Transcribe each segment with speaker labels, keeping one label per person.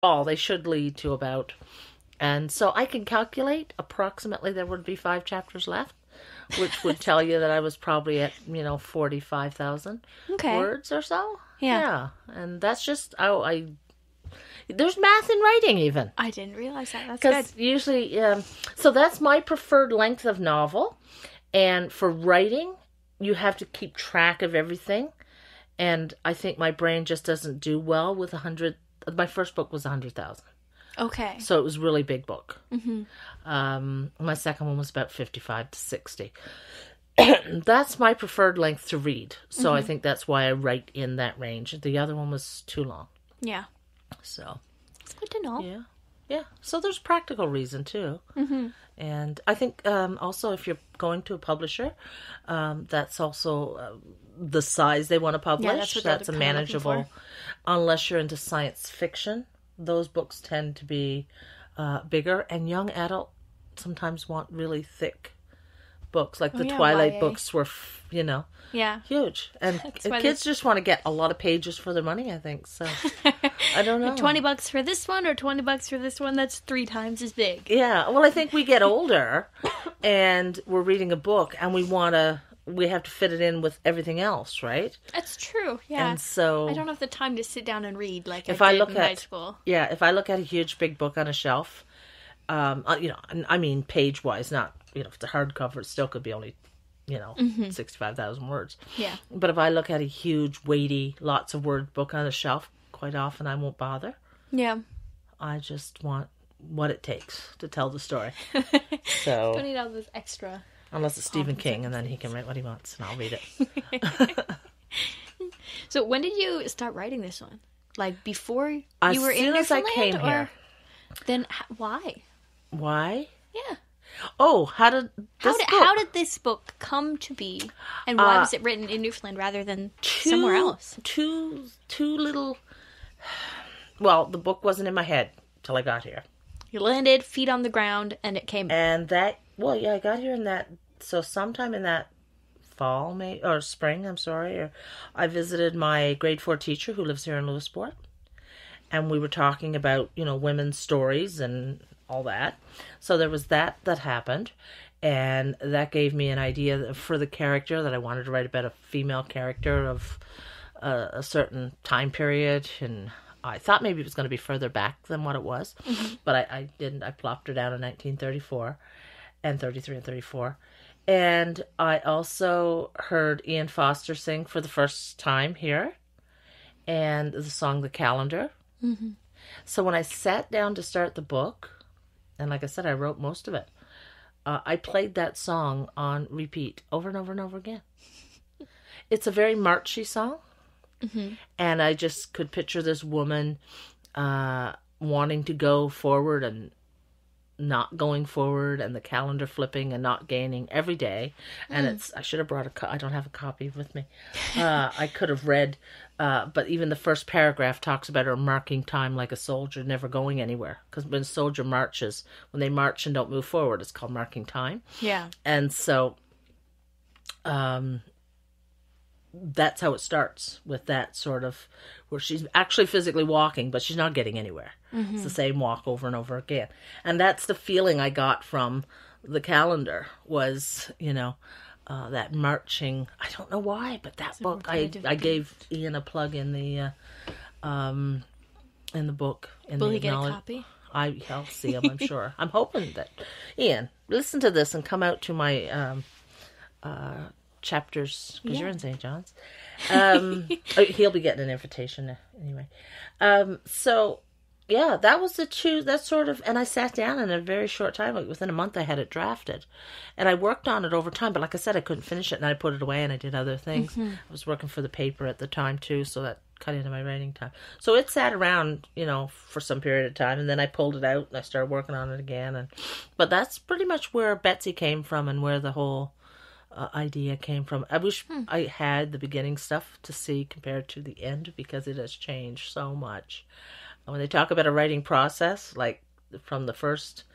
Speaker 1: all. They should lead to about. And so I can calculate approximately there would be 5 chapters left, which would tell you that I was probably at, 45,000
Speaker 2: Okay.
Speaker 1: words or so.
Speaker 2: Yeah.
Speaker 1: Yeah. And that's just, there's math in writing even.
Speaker 2: I didn't realize that. That's
Speaker 1: Because
Speaker 2: good.
Speaker 1: usually, so that's my preferred length of novel. And for writing, you have to keep track of everything. And I think my brain just doesn't do well with 100. My first book was 100,000.
Speaker 2: Okay.
Speaker 1: So it was a really big book.
Speaker 2: Mm-hmm.
Speaker 1: My second one was about 55 to 60. That's my preferred length to read. So I think that's why I write in that range. The other one was too long.
Speaker 2: Yeah.
Speaker 1: So,
Speaker 2: It's good to know.
Speaker 1: yeah. Yeah. So there's practical reason too.
Speaker 2: Mm-hmm.
Speaker 1: And I think also if you're going to a publisher, that's also the size they want to publish.
Speaker 2: Yeah, that's what they're
Speaker 1: That's a
Speaker 2: kinda looking
Speaker 1: manageable,
Speaker 2: for.
Speaker 1: unless you're into science fiction. Those books tend to be bigger, and young adult sometimes want really thick books. Like the
Speaker 2: yeah,
Speaker 1: Twilight
Speaker 2: YA.
Speaker 1: books were,
Speaker 2: Yeah.
Speaker 1: huge. And
Speaker 2: why
Speaker 1: kids just want to get a lot of pages for their money, I think. So, I don't know.
Speaker 2: $20 for this one or $20 for this one? That's 3 times as big.
Speaker 1: Yeah, well, I think we get older and we're reading a book and we have to fit it in with everything else, right?
Speaker 2: That's true. Yeah.
Speaker 1: And so
Speaker 2: I don't have the time to sit down and read like
Speaker 1: if
Speaker 2: I
Speaker 1: I
Speaker 2: did
Speaker 1: look
Speaker 2: in high
Speaker 1: at
Speaker 2: school.
Speaker 1: if I look at a huge big book on a shelf, and I mean page wise, not if it's a hardcover, it still could be only 65,000 words.
Speaker 2: Yeah.
Speaker 1: But if I look at a huge, weighty, lots of word book on a shelf, quite often I won't bother.
Speaker 2: Yeah.
Speaker 1: I just want what it takes to tell the story. So
Speaker 2: Don't need all this extra.
Speaker 1: unless it's Stephen King, and then he can write what he wants, and I'll read it.
Speaker 2: So when did you start writing this one? Like before you
Speaker 1: As
Speaker 2: were in
Speaker 1: soon as I
Speaker 2: Newfoundland,
Speaker 1: came
Speaker 2: or
Speaker 1: here.
Speaker 2: then why?
Speaker 1: Why?
Speaker 2: Yeah.
Speaker 1: Oh, how did this book?
Speaker 2: How did this book come to be, and why was it written in Newfoundland rather than somewhere else?
Speaker 1: Two little. Well, the book wasn't in my head till I got here,
Speaker 2: You landed, feet on the ground, and it came.
Speaker 1: and I got here in that. So sometime in that fall, May or spring, I'm sorry, or I visited my grade 4 teacher who lives here in Lewisport, and we were talking about women's stories and all that. So there was that happened, and that gave me an idea for the character that I wanted to write about a female character of a certain time period, and I thought maybe it was going to be further back than what it was, but I didn't. I plopped her down in 1934 and 33 and 34. And I also heard Ian Foster sing for the first time here, and the song The Calendar.
Speaker 2: Mm-hmm.
Speaker 1: So when I sat down to start the book, and like I said, I wrote most of it, I played that song on repeat over and over and over again. It's a very marchy song, and I just could picture this woman wanting to go forward and not going forward, and the calendar flipping and not gaining every day. And I should have brought I don't have a copy with me. I could have read, but even the first paragraph talks about her marking time like a soldier, never going anywhere. Because when a soldier marches, when they march and don't move forward, it's called marking time.
Speaker 2: Yeah.
Speaker 1: And so that's how it starts, with that sort of where she's actually physically walking, but she's not getting anywhere. It's the same walk over and over again. And that's the feeling I got from the calendar was, that marching. I don't know why, but that book, I gave Ian a plug in the book.
Speaker 2: Will he get a copy?
Speaker 1: I'll see him, I'm sure. I'm hoping that, Ian, listen to this and come out to my chapters, because you're in St. John's. He'll be getting an invitation anyway. So yeah, that was that sort of, and I sat down in a very short time, like within a month I had it drafted, and I worked on it over time, but like I said, I couldn't finish it, and I put it away and I did other things. I was working for the paper at the time too, so that cut into my writing time. So it sat around, for some period of time, and then I pulled it out and I started working on it again. But that's pretty much where Betsy came from, and where the whole idea came from. I wish I had the beginning stuff to see compared to the end, because it has changed so much. When they talk about a writing process, like from the first,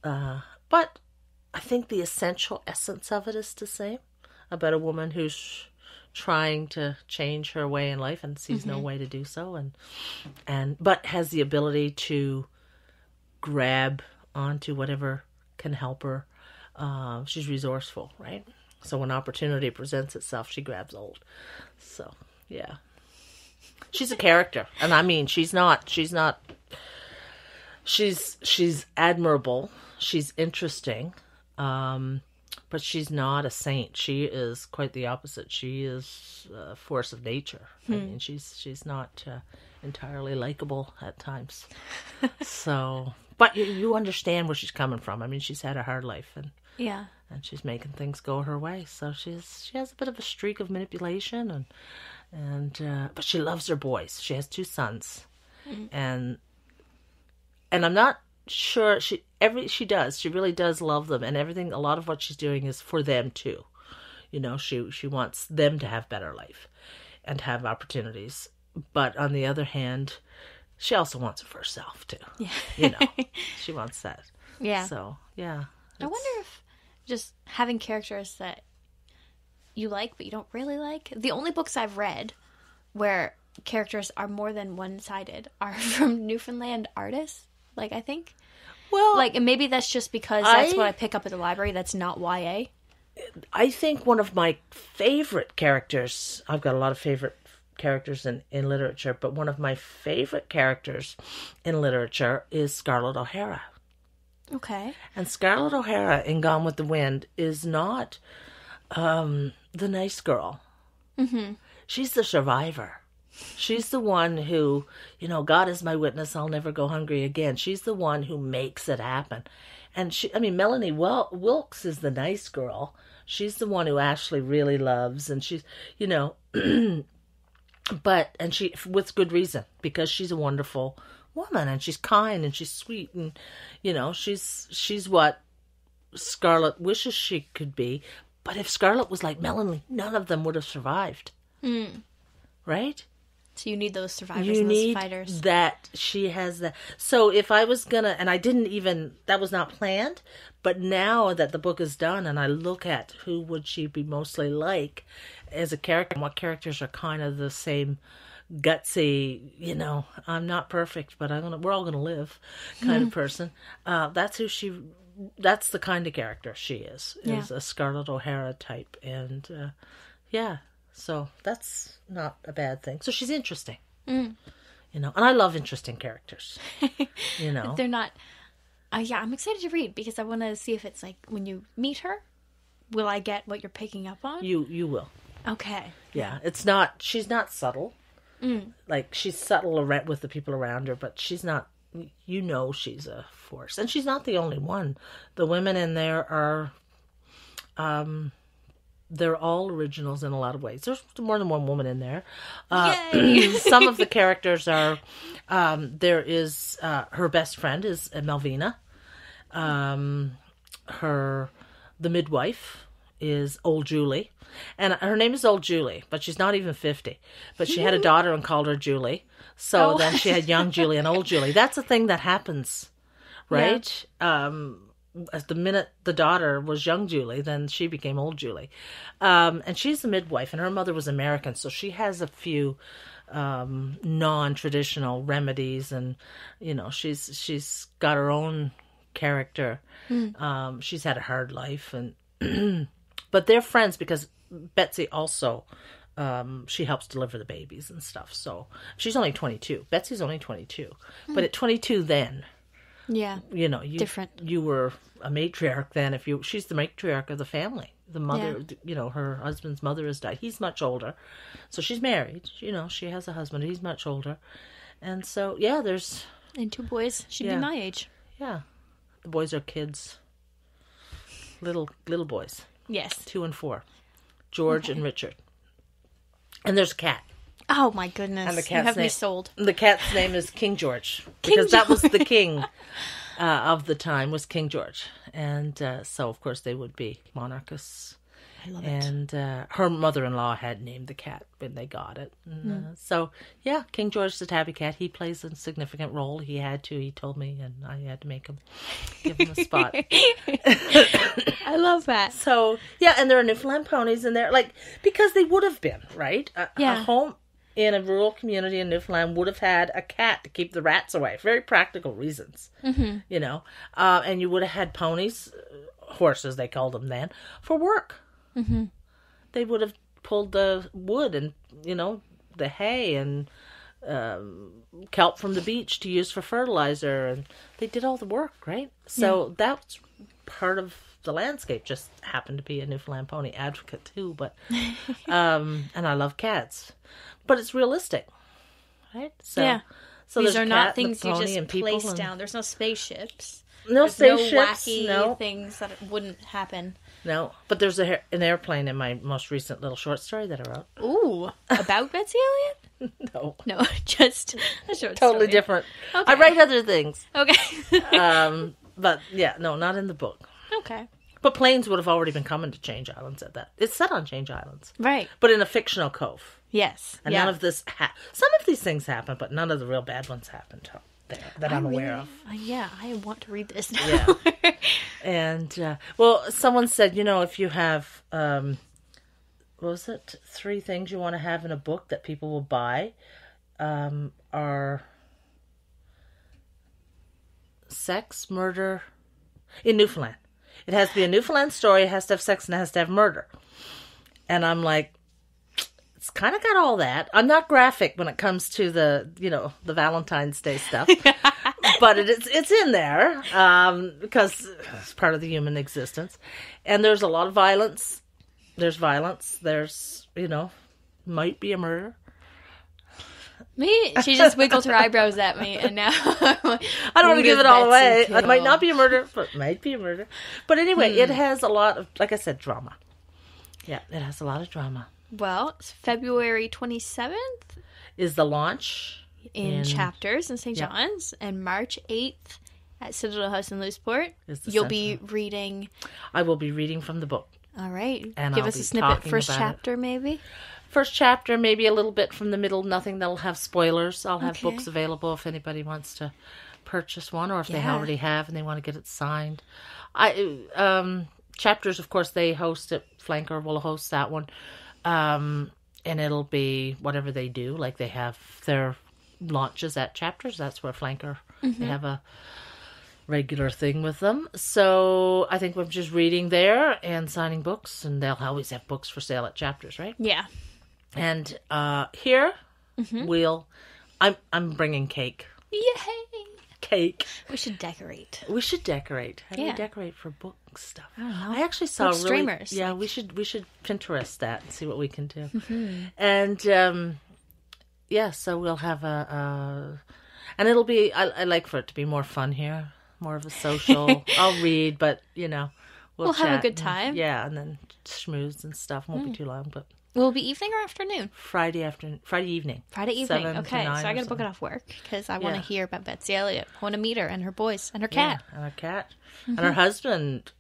Speaker 1: but I think the essential essence of it is the same, about a woman who's trying to change her way in life and sees no way to do so, but has the ability to grab onto whatever can help her. She's resourceful, right? So when opportunity presents itself, she grabs hold. So, yeah. She's a character. And I mean, she's admirable. She's interesting. But she's not a saint. She is quite the opposite. She is a force of nature. I mean, she's not entirely likable at times. So, but you understand where she's coming from. I mean, she's had a hard life, and she's making things go her way. So she has a bit of a streak of manipulation, but she loves her boys. She has 2 sons, and I'm not sure she really does love them, and everything. A lot of what she's doing is for them too. You know, she wants them to have better life and have opportunities. But on the other hand, she also wants it for herself too. Yeah, you know, she wants that.
Speaker 2: Yeah.
Speaker 1: So yeah,
Speaker 2: I wonder if just having characters that you like but you don't really like. The only books I've read where characters are more than one-sided are from Newfoundland artists. Like, I think. Well, like, and maybe that's just because that's what I pick up at the library. That's not YA.
Speaker 1: I think one of my favorite characters, I've got a lot of favorite characters in literature, but one of my favorite characters in literature is Scarlett O'Hara.
Speaker 2: Okay.
Speaker 1: And Scarlett O'Hara in Gone with the Wind is not the nice girl. Mm-hmm. She's the survivor. She's the one who, you know, God is my witness, I'll never go hungry again. She's the one who makes it happen. And Melanie Wilkes is the nice girl. She's the one who Ashley really loves. And she's, you know, and she, with good reason, because she's a wonderful woman and she's kind and she's sweet. And, you know, she's what Scarlett wishes she could be. But if Scarlett was like Melanie, none of them would have survived. Mm. Right?
Speaker 2: So you need those survivors and those fighters.
Speaker 1: You need that. She has that. So if I was going to, and I didn't even, that was not planned, but now that the book is done and I look at who would she be mostly like as a character, and what characters are kind of the same gutsy, you know, I'm not perfect, but we're all going to live kind of person. That's the kind of character she is a Scarlett O'Hara type. And so that's not a bad thing. So she's interesting, you know, and I love interesting characters, you know.
Speaker 2: They're not, I'm excited to read because I want to see if it's like when you meet her, will I get what you're picking up on?
Speaker 1: You will.
Speaker 2: Okay.
Speaker 1: Yeah, she's not subtle. Like, she's subtle with the people around her, but she's not, you know, she's a force. And she's not the only one. The women in there are, they're all originals in a lot of ways. There's more than one woman in there. Some of the characters are, there is, her best friend is Melvina. The midwife is Old Julie. And her name is Old Julie, but she's not even 50. But she had a daughter and called her Julie. So then she had young Julie and Old Julie. That's a thing that happens, right? Yeah. At the minute the daughter was young Julie, then she became Old Julie. And she's the midwife, and her mother was American, so she has a few non-traditional remedies, and, you know, she's got her own character. She's had a hard life, and but they're friends because Betsy also, she helps deliver the babies and stuff. So she's only 22. Betsy's only 22. But at 22 then, you know, you were a matriarch then. She's the matriarch of the family. The mother, you know, her husband's mother has died. He's much older. So she's married. You know, she has a husband. He's much older. And so, there's...
Speaker 2: And 2 boys. She'd be my age.
Speaker 1: Yeah. The boys are kids. Little boys.
Speaker 2: Yes.
Speaker 1: 2 and 4. George and Richard. And there's a cat.
Speaker 2: Oh my goodness.
Speaker 1: And the cat's
Speaker 2: you have me sold.
Speaker 1: The cat's name is King George. Because that was the king of the time, was King George. And so, of course, they would be monarchists.
Speaker 2: I love it.
Speaker 1: And her mother-in-law had named the cat when they got it. And, so, yeah, King George the tabby cat, he plays a significant role. He had to, he told me, and I had to give him a spot.
Speaker 2: I love that.
Speaker 1: So, yeah, and there are Newfoundland ponies in there, like, because they would have been, right? A home in a rural community in Newfoundland would have had a cat to keep the rats away. Very practical reasons, you know. And you would have had ponies, horses they called them then, for work. Mm-hmm. They would have pulled the wood and, you know, the hay and kelp from the beach to use for fertilizer, and they did all the work, right? So that's part of the landscape. Just happened to be a Newfoundland pony advocate too, but and I love cats, but it's realistic, right? So, so
Speaker 2: these
Speaker 1: there's
Speaker 2: are
Speaker 1: cat,
Speaker 2: not things you
Speaker 1: pony,
Speaker 2: just
Speaker 1: and people
Speaker 2: place
Speaker 1: and...
Speaker 2: down. There's no spaceships.
Speaker 1: No
Speaker 2: There's
Speaker 1: spaceships.
Speaker 2: no wacky
Speaker 1: No
Speaker 2: things that wouldn't happen.
Speaker 1: No, but there's an airplane in my most recent little short story that I wrote.
Speaker 2: Ooh, about Betsy Elliott?
Speaker 1: No,
Speaker 2: just a short
Speaker 1: totally
Speaker 2: story.
Speaker 1: Different.
Speaker 2: Okay.
Speaker 1: I write other things.
Speaker 2: Okay.
Speaker 1: But yeah, no, not in the book.
Speaker 2: Okay.
Speaker 1: But planes would have already been coming to Change Islands at that. It's set on Change Islands,
Speaker 2: Right.
Speaker 1: but in a fictional cove.
Speaker 2: Yes.
Speaker 1: And none of this. Some of these things happen, but none of the real bad ones happened there that I'm aware of.
Speaker 2: Yeah, I want to read this now.
Speaker 1: Yeah. And well, someone said, you know, if you have, what was it? 3 things you want to have in a book that people will buy, are sex, murder, in Newfoundland. It has to be a Newfoundland story. It has to have sex and it has to have murder. And I'm like, it's kind of got all that. I'm not graphic when it comes to the, you know, the Valentine's Day stuff, but it's in there because it's part of the human existence. And there's a lot of violence. There's violence. There's, you know, might be a murder.
Speaker 2: Me? She just wiggled her eyebrows at me, and now I
Speaker 1: don't want to give it all away. It might not be a murder, but it might be a murder. But anyway, it has a lot of, like I said, drama. Yeah, it has a lot of drama.
Speaker 2: Well, it's February 27th
Speaker 1: is the launch
Speaker 2: in Chapters in St. John's, and March 8th at Citadel House in Lewiseport. You'll be reading.
Speaker 1: I will be reading from the book.
Speaker 2: All right,
Speaker 1: and
Speaker 2: give
Speaker 1: I'll
Speaker 2: us a snippet. First chapter,
Speaker 1: it.
Speaker 2: maybe.
Speaker 1: First chapter, maybe a little bit from the middle. Nothing that'll have spoilers. I'll have books available if anybody wants to purchase one, or if they already have and they want to get it signed. Chapters, of course, they host it. Flanker will host that one. And it'll be whatever they do. Like they have their launches at Chapters. That's where Flanker, they have a regular thing with them. So I think we're just reading there and signing books. And they'll always have books for sale at Chapters, right?
Speaker 2: Yeah.
Speaker 1: And here I'm bringing cake.
Speaker 2: Yay!
Speaker 1: Cake.
Speaker 2: We should decorate.
Speaker 1: How do we decorate for book stuff?
Speaker 2: I don't know.
Speaker 1: I actually saw
Speaker 2: streamers.
Speaker 1: Yeah, we should Pinterest that and see what we can do. And so we'll have and it'll be. I like for it to be more fun here, more of a social. I'll read, but you know, we'll
Speaker 2: have a
Speaker 1: chat
Speaker 2: good time.
Speaker 1: and then schmooze and stuff. Won't be too long, but.
Speaker 2: Will it be evening or afternoon?
Speaker 1: Friday evening.
Speaker 2: Friday evening. Okay, so I got to book it off work because I want to hear about Betsy Elliott. I want to meet her and her boys and her cat.
Speaker 1: And her cat. And her husband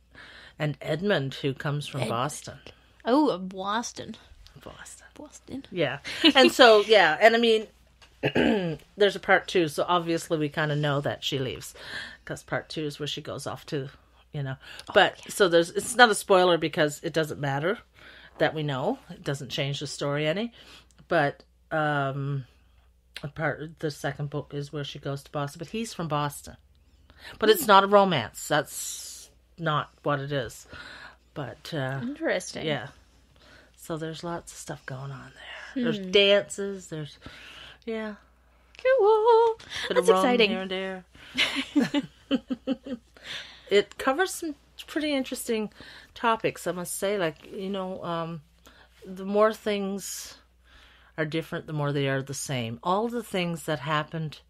Speaker 1: and Edmund, who comes from Boston.
Speaker 2: Oh, Boston.
Speaker 1: Boston. Yeah. And so, and I mean, there's a part 2, so obviously we kind of know that she leaves because part 2 is where she goes off to, you know. So it's not a spoiler because it doesn't matter. That we know. It doesn't change the story any. But the second book is where she goes to Boston. But he's from Boston. But it's not a romance. That's not what it is. But
Speaker 2: interesting.
Speaker 1: Yeah. So there's lots of stuff going on there. There's dances. There's
Speaker 2: cool. That's exciting.
Speaker 1: Here and there. It covers some pretty interesting topics, I must say. Like, you know, the more things are different, the more they are the same. All the things that happens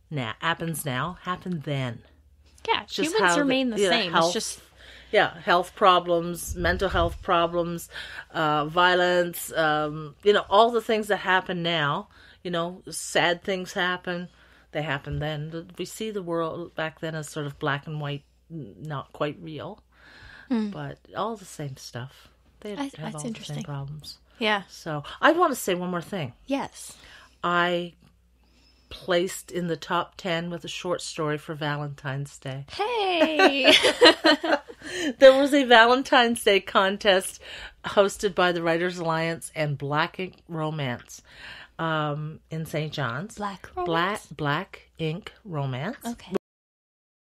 Speaker 1: now happened then.
Speaker 2: Yeah, humans remain the same.
Speaker 1: Health,
Speaker 2: it's just
Speaker 1: health problems, mental health problems, violence. You know, all the things that happen now. You know, sad things happen. They happened then. We see the world back then as sort of black and white, not quite real. But all the same stuff. They
Speaker 2: That's
Speaker 1: have all the same
Speaker 2: interesting.
Speaker 1: problems.
Speaker 2: Yeah.
Speaker 1: So I want to say one more thing.
Speaker 2: Yes.
Speaker 1: I placed in the top 10 with a short story for Valentine's Day.
Speaker 2: Hey.
Speaker 1: There was a Valentine's Day contest hosted by the Writers Alliance and Black Ink Romance in St. John's.
Speaker 2: Black romance?
Speaker 1: Black Ink Romance.
Speaker 2: Okay.